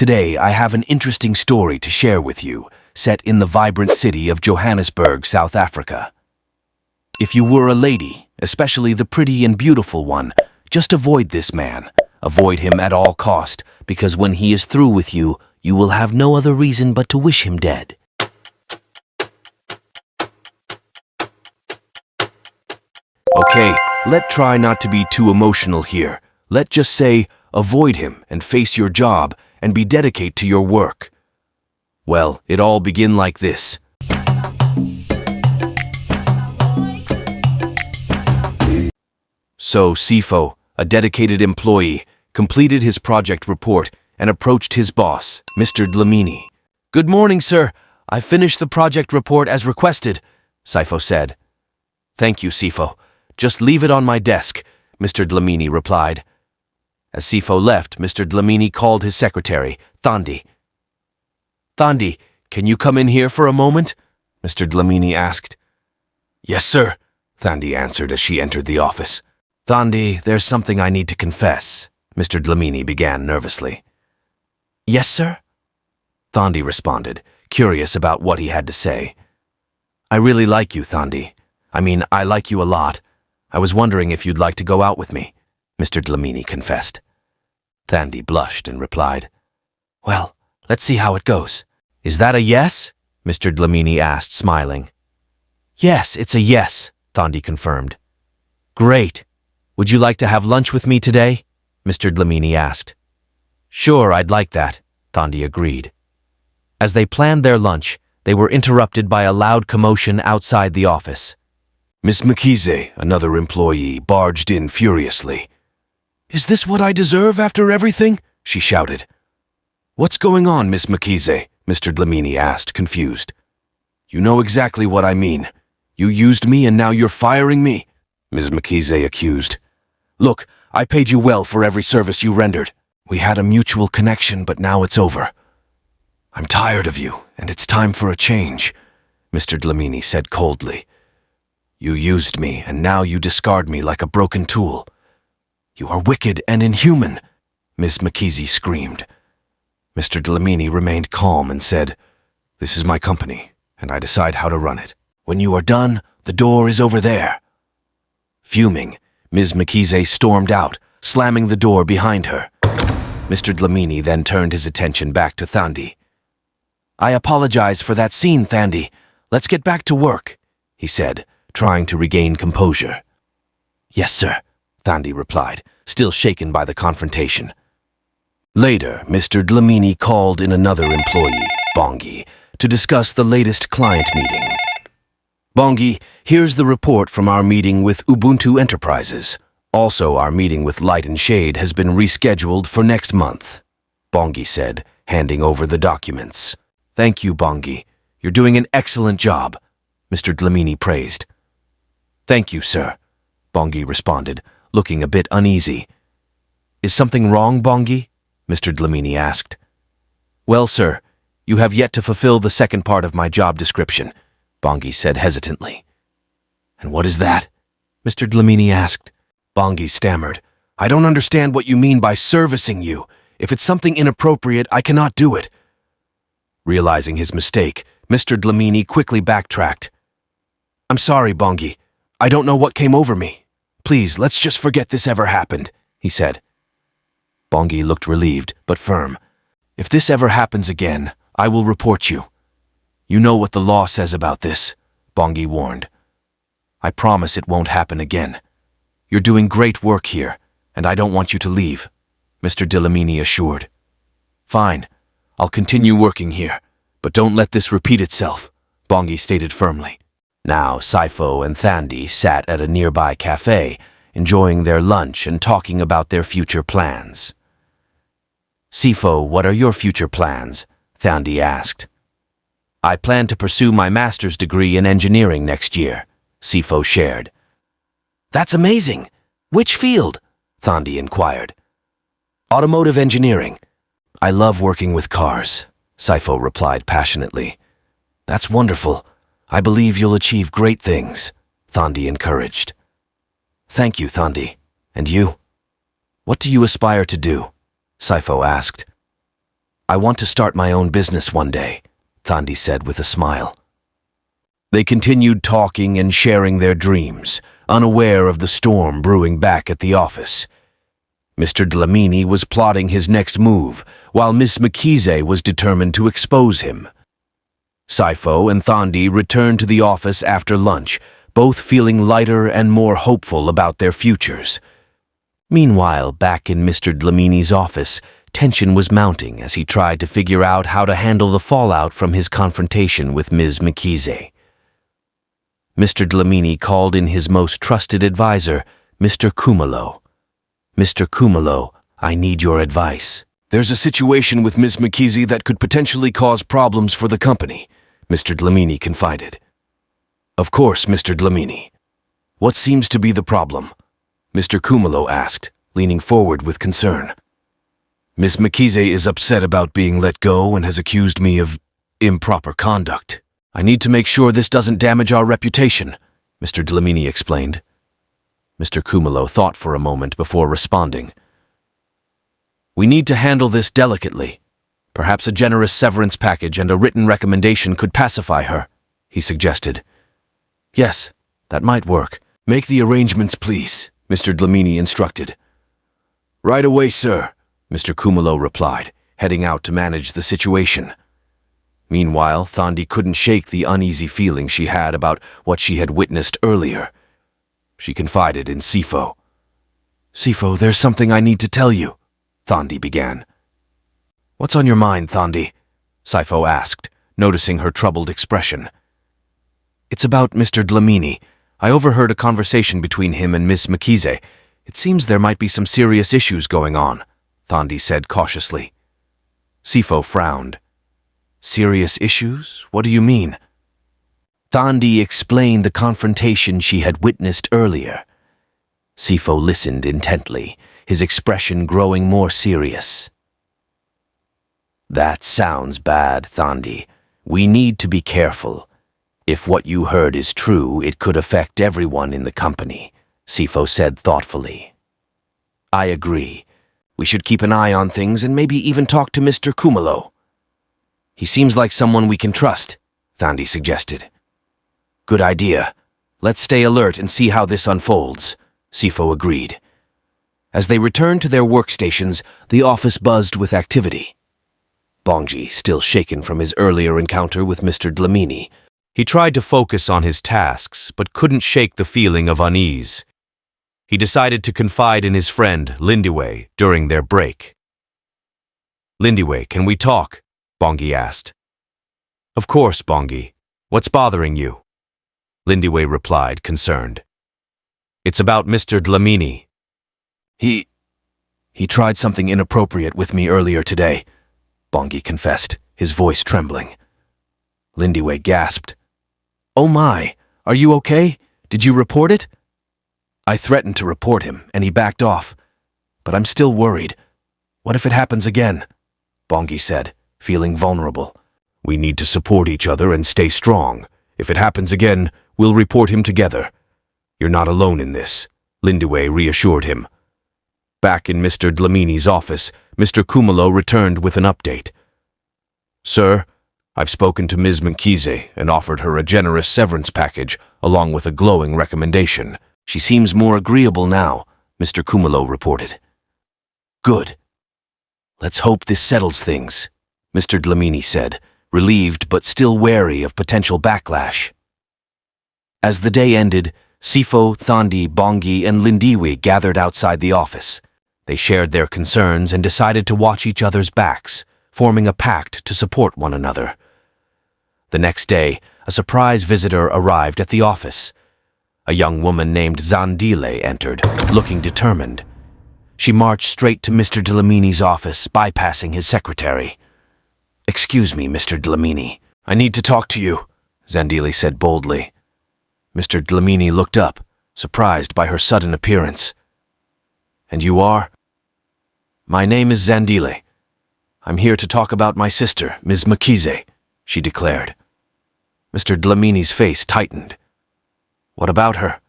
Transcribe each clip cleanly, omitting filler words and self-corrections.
Today, I have an interesting story to share with you, set in the vibrant city of Johannesburg, South Africa. If you were a lady, especially the pretty and beautiful one, just avoid this man. Avoid him at all cost, because when he is through with you, you will have no other reason but to wish him dead. Okay, let's try not to be too emotional here. Let's just say, avoid him and face your job and be dedicated to your work. Well, it all began like this. So Sipho, a dedicated employee, completed his project report and approached his boss, Mr. Dlamini. "Good morning, sir. I finished the project report as requested," Sipho said. "Thank you, Sipho. Just leave it on my desk," Mr. Dlamini replied. As Sipho left, Mr. Dlamini called his secretary, Thandi. "Thandi, can you come in here for a moment?" Mr. Dlamini asked. "Yes, sir," Thandi answered as she entered the office. "Thandi, there's something I need to confess," Mr. Dlamini began nervously. "Yes, sir?" Thandi responded, curious about what he had to say. "I really like you, Thandi. I like you a lot. I was wondering if you'd like to go out with me," Mr. Dlamini confessed. Thandi blushed and replied, "Well, let's see how it goes." "Is that a yes?" Mr. Dlamini asked, smiling. "Yes, it's a yes," Thandi confirmed. "Great. Would you like to have lunch with me today?" Mr. Dlamini asked. "Sure, I'd like that," Thandi agreed. As they planned their lunch, they were interrupted by a loud commotion outside the office. Miss Mkhize, another employee, barged in furiously. "Is this what I deserve after everything?" she shouted. "What's going on, Miss Mkhize?" Mr. Dlamini asked, confused. "You know exactly what I mean. You used me and now you're firing me," Ms. Mkhize accused. "Look, I paid you well for every service you rendered. We had a mutual connection, but now it's over. I'm tired of you, and it's time for a change," Mr. Dlamini said coldly. "You used me, and now you discard me like a broken tool. You are wicked and inhuman," Ms. Mkhize screamed. Mr. Dlamini remained calm and said, "This is my company, and I decide how to run it. When you are done, the door is over there." Fuming, Ms. Mkhize stormed out, slamming the door behind her. Mr. Dlamini then turned his attention back to Thandi. "I apologize for that scene, Thandi. Let's get back to work," he said, trying to regain composure. "Yes, sir," Thandi replied, still shaken by the confrontation. Later, Mr. Dlamini called in another employee, Bongi, to discuss the latest client meeting. "Bongi, here's the report from our meeting with Ubuntu Enterprises. Also, our meeting with Light and Shade has been rescheduled for next month," Bongi said, handing over the documents. "Thank you, Bongi. You're doing an excellent job," Mr. Dlamini praised. "Thank you, sir," Bongi responded, looking a bit uneasy. "Is something wrong, Bongi?" Mr. Dlamini asked. "Well, sir, you have yet to fulfill the second part of my job description," Bongi said hesitantly. "And what is that?" Mr. Dlamini asked. Bongi stammered, "I don't understand what you mean by servicing you. If it's something inappropriate, I cannot do it." Realizing his mistake, Mr. Dlamini quickly backtracked. "I'm sorry, Bongi. I don't know what came over me. Please, let's just forget this ever happened," he said. Bongi looked relieved, but firm. "If this ever happens again, I will report you. You know what the law says about this," Bongi warned. "I promise it won't happen again. You're doing great work here, and I don't want you to leave," Mr. Dlamini assured. "Fine, I'll continue working here, but don't let this repeat itself," Bongi stated firmly. Now, Sipho and Thandi sat at a nearby cafe, enjoying their lunch and talking about their future plans. "Sipho, what are your future plans?" Thandi asked. "I plan to pursue my master's degree in engineering next year," Sipho shared. "That's amazing. Which field?" Thandi inquired. "Automotive engineering. I love working with cars," Sipho replied passionately. "That's wonderful. I believe you'll achieve great things," Thandi encouraged. "Thank you, Thandi. And you? What do you aspire to do?" Sipho asked. I want to start my own business one day, Thandi said with a smile. They continued talking and sharing their dreams, unaware of the storm brewing back at the office. Mr. Dlamini was plotting his next move, while Miss Mkhize was determined to expose him. Sipho and Thandi returned to the office after lunch, both feeling lighter and more hopeful about their futures. Meanwhile, back in Mr. Dlamini's office, tension was mounting as he tried to figure out how to handle the fallout from his confrontation with Ms. Mkhize. Mr. Dlamini called in his most trusted advisor, Mr. Kumalo. Mr. Kumalo, I need your advice. There's a situation with Ms. Mkhize that could potentially cause problems for the company, Mr. Dlamini confided. Of course, Mr. Dlamini. What seems to be the problem? Mr. Kumalo asked, leaning forward with concern. Ms. Mkhize is upset about being let go and has accused me of improper conduct. I need to make sure this doesn't damage our reputation, Mr. Dlamini explained. Mr. Kumalo thought for a moment before responding. We need to handle this delicately. Perhaps a generous severance package and a written recommendation could pacify her, he suggested. Yes, that might work. Make the arrangements, please, Mr. Dlamini instructed. Right away, sir, Mr. Kumalo replied, heading out to manage the situation. Meanwhile, Thandi couldn't shake the uneasy feeling she had about what she had witnessed earlier. She confided in Sipho. Sipho, there's something I need to tell you, Thandi began. What's on your mind, Thandi? Sipho asked, noticing her troubled expression. It's about Mr. Dlamini. I overheard a conversation between him and Miss Mkhize. It seems there might be some serious issues going on, Thandi said cautiously. Sipho frowned. Serious issues? What do you mean? Thandi explained the confrontation she had witnessed earlier. Sipho listened intently, his expression growing more serious. That sounds bad, Thandi. We need to be careful. If what you heard is true, it could affect everyone in the company, Sipho said thoughtfully. I agree. We should keep an eye on things and maybe even talk to Mr. Kumalo. He seems like someone we can trust, Thandi suggested. Good idea. Let's stay alert and see how this unfolds, Sipho agreed. As they returned to their workstations, the office buzzed with activity. Bongi, still shaken from his earlier encounter with Mr. Dlamini, he tried to focus on his tasks but couldn't shake the feeling of unease. He decided to confide in his friend, Lindiwe, during their break. Lindiwe, can we talk? Bongi asked. Of course, Bongi. What's bothering you? Lindiwe replied, concerned. It's about Mr. Dlamini. He tried something inappropriate with me earlier today, Bongi confessed, his voice trembling. Lindiwe gasped. Oh my, are you okay? Did you report it? I threatened to report him, and he backed off. But I'm still worried. What if it happens again? Bongi said, feeling vulnerable. We need to support each other and stay strong. If it happens again, we'll report him together. You're not alone in this, Lindiwe reassured him. Back in Mr. Dlamini's office, Mr. Kumalo returned with an update. Sir, I've spoken to Ms. Mkhize and offered her a generous severance package along with a glowing recommendation. She seems more agreeable now, Mr. Kumalo reported. Good. Let's hope this settles things, Mr. Dlamini said, relieved but still wary of potential backlash. As the day ended, Sipho, Thandi, Bongi, and Lindiwe gathered outside the office. They shared their concerns and decided to watch each other's backs, forming a pact to support one another. The next day, a surprise visitor arrived at the office. A young woman named Zandile entered, looking determined. She marched straight to Mr. Dlamini's office, bypassing his secretary. Excuse me, Mr. Dlamini. I need to talk to you, Zandile said boldly. Mr. Dlamini looked up, surprised by her sudden appearance. And you are? My name is Zandile. I'm here to talk about my sister, Ms. Mkhize, she declared. Mr. Dlamini's face tightened. What about her?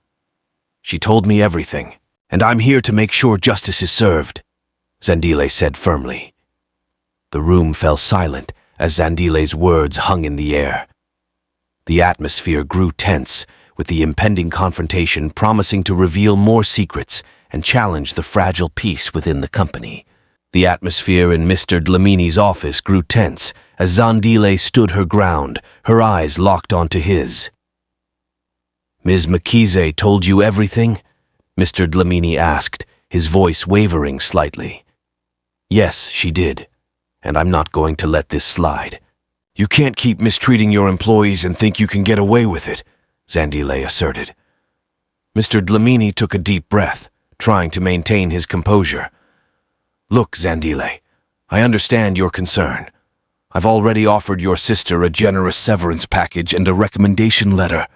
She told me everything, and I'm here to make sure justice is served, Zandile said firmly. The room fell silent as Zandile's words hung in the air. The atmosphere grew tense, with the impending confrontation promising to reveal more secrets and challenge the fragile peace within the company. The atmosphere in Mr. Dlamini's office grew tense as Zandile stood her ground, her eyes locked onto his. "Ms. Mkhize told you everything?" Mr. Dlamini asked, his voice wavering slightly. "Yes, she did, and I'm not going to let this slide." "You can't keep mistreating your employees and think you can get away with it," Zandile asserted. Mr. Dlamini took a deep breath, trying to maintain his composure. "Look, Zandile, I understand your concern. I've already offered your sister a generous severance package and a recommendation letter.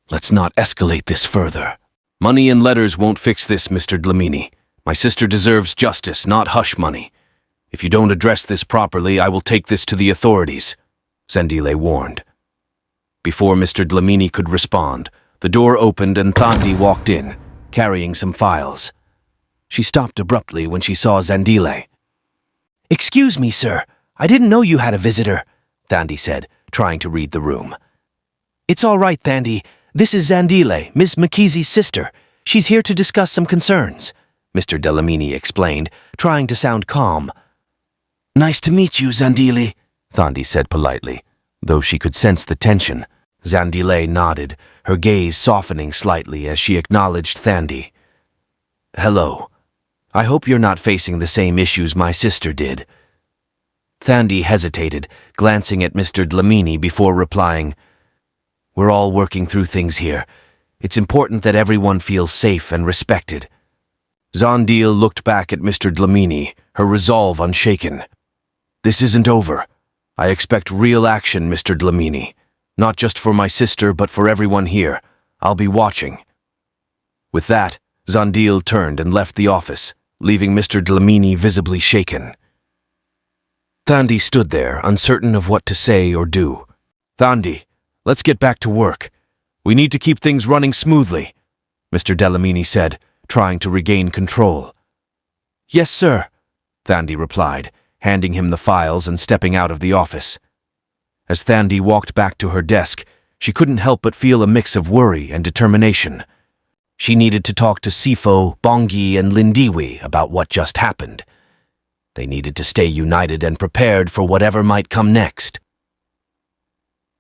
Let's not escalate this further." "Money and letters won't fix this, Mr. Dlamini. My sister deserves justice, not hush money. If you don't address this properly, I will take this to the authorities," Zandile warned. Before Mr. Dlamini could respond, the door opened and Thandi walked in, carrying some files. She stopped abruptly when she saw Zandile. "Excuse me, sir. I didn't know you had a visitor," Thandi said, trying to read the room. "It's all right, Thandi. This is Zandile, Ms. Mkhize's sister. She's here to discuss some concerns," Mr. Dlamini explained, trying to sound calm. "Nice to meet you, Zandile," Thandi said politely, though she could sense the tension. Zandile nodded, her gaze softening slightly as she acknowledged Thandi. "Hello. I hope you're not facing the same issues my sister did." Thandi hesitated, glancing at Mr. Dlamini before replying, "We're all working through things here. It's important that everyone feels safe and respected." Zandile looked back at Mr. Dlamini, her resolve unshaken. "This isn't over. I expect real action, Mr. Dlamini. Not just for my sister, but for everyone here. I'll be watching." With that, Zandile turned and left the office, leaving Mr. Dlamini visibly shaken. Thandi stood there, uncertain of what to say or do. "Thandi, let's get back to work. We need to keep things running smoothly," Mr. Dlamini said, trying to regain control. "Yes, sir," Thandi replied, handing him the files and stepping out of the office. As Thandi walked back to her desk, she couldn't help but feel a mix of worry and determination. She needed to talk to Sipho, Bongi, and Lindiwe about what just happened. They needed to stay united and prepared for whatever might come next.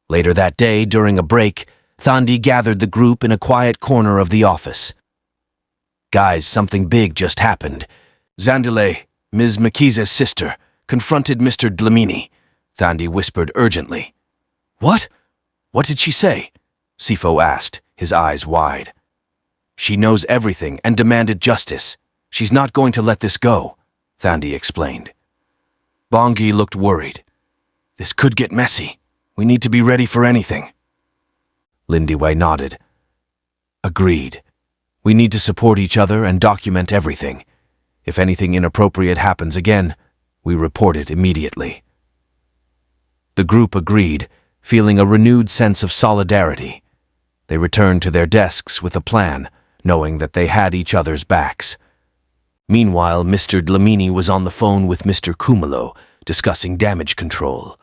Later that day, during a break, Thandi gathered the group in a quiet corner of the office. "Guys, something big just happened. Zandile, Ms. Mkhize's sister, confronted Mr. Dlamini," Thandi whispered urgently. "What? What did she say?" Sipho asked, his eyes wide. "She knows everything and demanded justice. She's not going to let this go," Thandi explained. Bongi looked worried. "This could get messy. We need to be ready for anything." Lindiwe nodded. "Agreed. We need to support each other and document everything. If anything inappropriate happens again, we report it immediately." The group agreed, feeling a renewed sense of solidarity. They returned to their desks with a plan, knowing that they had each other's backs. Meanwhile, Mr. Dlamini was on the phone with Mr. Kumalo, discussing damage control.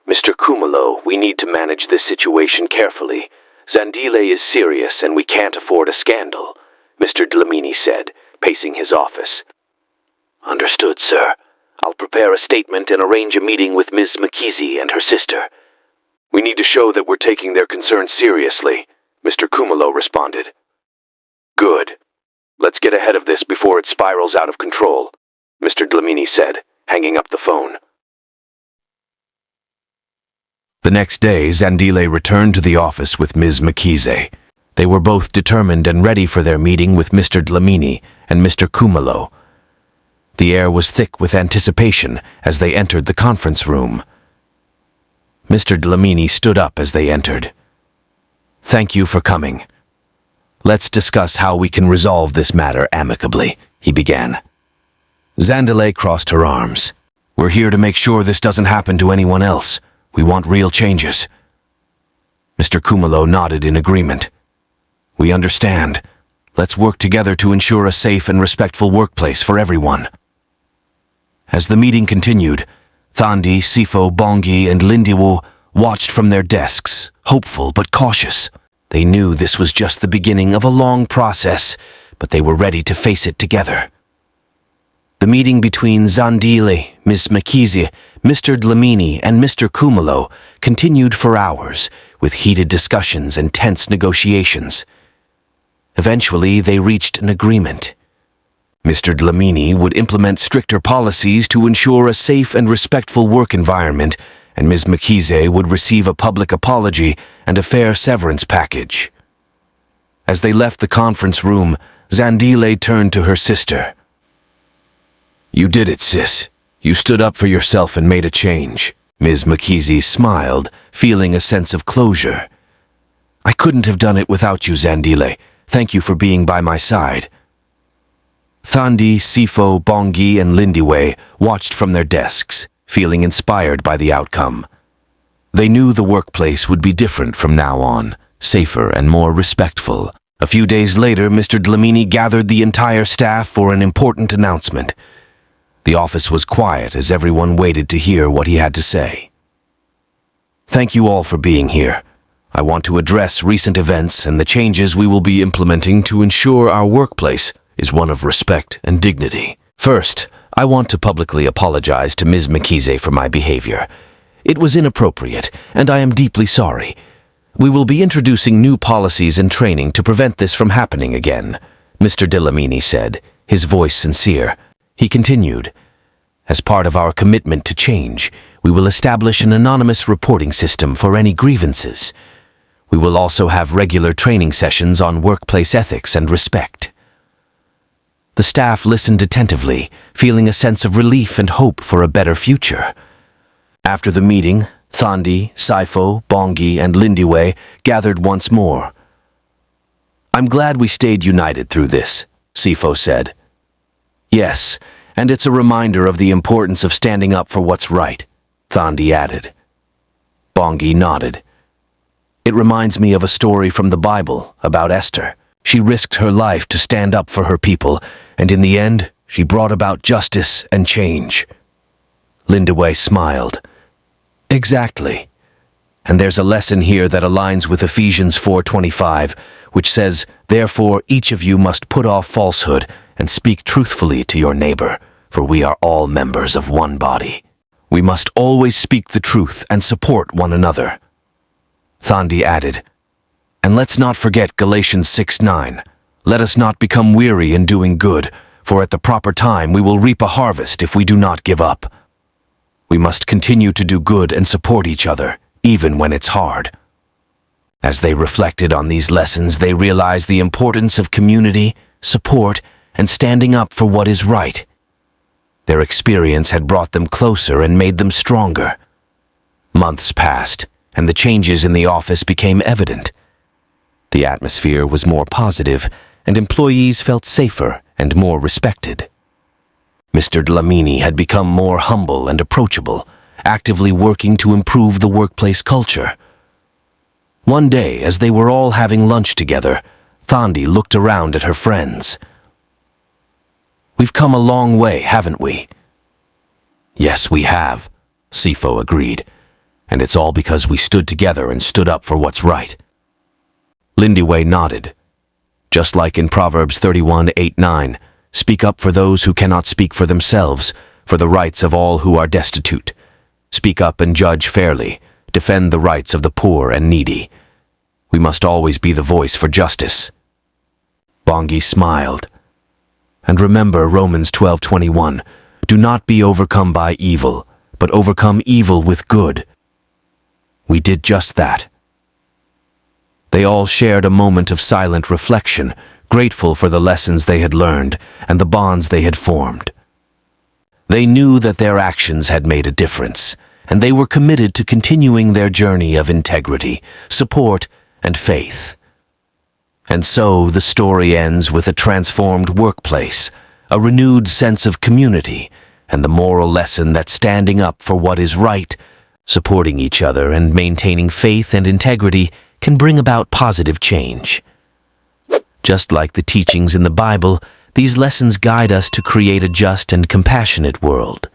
"Mr. Kumalo, we need to manage this situation carefully. Zandile is serious and we can't afford a scandal," Mr. Dlamini said, pacing his office. "Understood, sir. I'll prepare a statement and arrange a meeting with Ms. Mkhize and her sister." "We need to show that we're taking their concerns seriously," Mr. Kumalo responded. "Good. Let's get ahead of this before it spirals out of control," Mr. Dlamini said, hanging up the phone. The next day, Zandile returned to the office with Ms. Mkhize. They were both determined and ready for their meeting with Mr. Dlamini and Mr. Kumalo. The air was thick with anticipation as they entered the conference room. Mr. Dlamini stood up as they entered. "Thank you for coming. Let's discuss how we can resolve this matter amicably," he began. Zandile crossed her arms. "We're here to make sure this doesn't happen to anyone else. We want real changes." Mr. Kumalo nodded in agreement. "We understand. Let's work together to ensure a safe and respectful workplace for everyone." As the meeting continued, Thandi, Sipho, Bongi, and Lindiwe watched from their desks, hopeful but cautious. They knew this was just the beginning of a long process, but they were ready to face it together. The meeting between Zandile, Ms. Mkhize, Mr. Dlamini, and Mr. Kumalo continued for hours, with heated discussions and tense negotiations. Eventually, they reached an agreement. Mr. Dlamini would implement stricter policies to ensure a safe and respectful work environment, and Ms. Mkhize would receive a public apology and a fair severance package. As they left the conference room, Zandile turned to her sister. "You did it, sis. You stood up for yourself and made a change." Ms. Mkhize smiled, feeling a sense of closure. "I couldn't have done it without you, Zandile. Thank you for being by my side." Thandi, Sipho, Bongi, and Lindiwe watched from their desks, feeling inspired by the outcome. They knew the workplace would be different from now on, safer and more respectful. A few days later, Mr. Dlamini gathered the entire staff for an important announcement. The office was quiet as everyone waited to hear what he had to say. "Thank you all for being here. I want to address recent events and the changes we will be implementing to ensure our workplace is one of respect and dignity. First, I want to publicly apologize to Ms. Mkhize for my behavior. It was inappropriate, and I am deeply sorry. We will be introducing new policies and training to prevent this from happening again," Mr. Dlamini said, his voice sincere. He continued, "As part of our commitment to change, we will establish an anonymous reporting system for any grievances. We will also have regular training sessions on workplace ethics and respect." The staff listened attentively, feeling a sense of relief and hope for a better future. After the meeting, Thandi, Sipho, Bongi, and Lindiwe gathered once more. "I'm glad we stayed united through this," Sipho said. "Yes, and it's a reminder of the importance of standing up for what's right," Thandi added. Bongi nodded. "It reminds me of a story from the Bible about Esther. She risked her life to stand up for her people, and in the end, she brought about justice and change." Lindiwe smiled. "Exactly. And there's a lesson here that aligns with Ephesians 4:25, which says, 'Therefore each of you must put off falsehood and speak truthfully to your neighbor, for we are all members of one body.' We must always speak the truth and support one another." Thandi added, "And let's not forget Galatians 6:9. Let us not become weary in doing good, for at the proper time we will reap a harvest if we do not give up." We must continue to do good and support each other, even when it's hard. As they reflected on these lessons, they realized the importance of community, support, and standing up for what is right. Their experience had brought them closer and made them stronger. Months passed, and the changes in the office became evident. The atmosphere was more positive, and employees felt safer and more respected. Mr. Dlamini had become more humble and approachable, actively working to improve the workplace culture. One day, as they were all having lunch together, Thandi looked around at her friends. "We've come a long way, haven't we?" "Yes, we have," Sipho agreed. "And it's all because we stood together and stood up for what's right." Lindiwe nodded. Just like in Proverbs 31:8-9, "Speak up for those who cannot speak for themselves, for the rights of all who are destitute. Speak up and judge fairly. Defend the rights of the poor and needy. We must always be the voice for justice." Bongi smiled. "And remember Romans 12:21, do not be overcome by evil, but overcome evil with good." We did just that. They all shared a moment of silent reflection, grateful for the lessons they had learned and the bonds they had formed. They knew that their actions had made a difference, and they were committed to continuing their journey of integrity, support, and faith. And so the story ends with a transformed workplace, a renewed sense of community, and the moral lesson that standing up for what is right, supporting each other, and maintaining faith and integrity can bring about positive change. Just like the teachings in the Bible, these lessons guide us to create a just and compassionate world.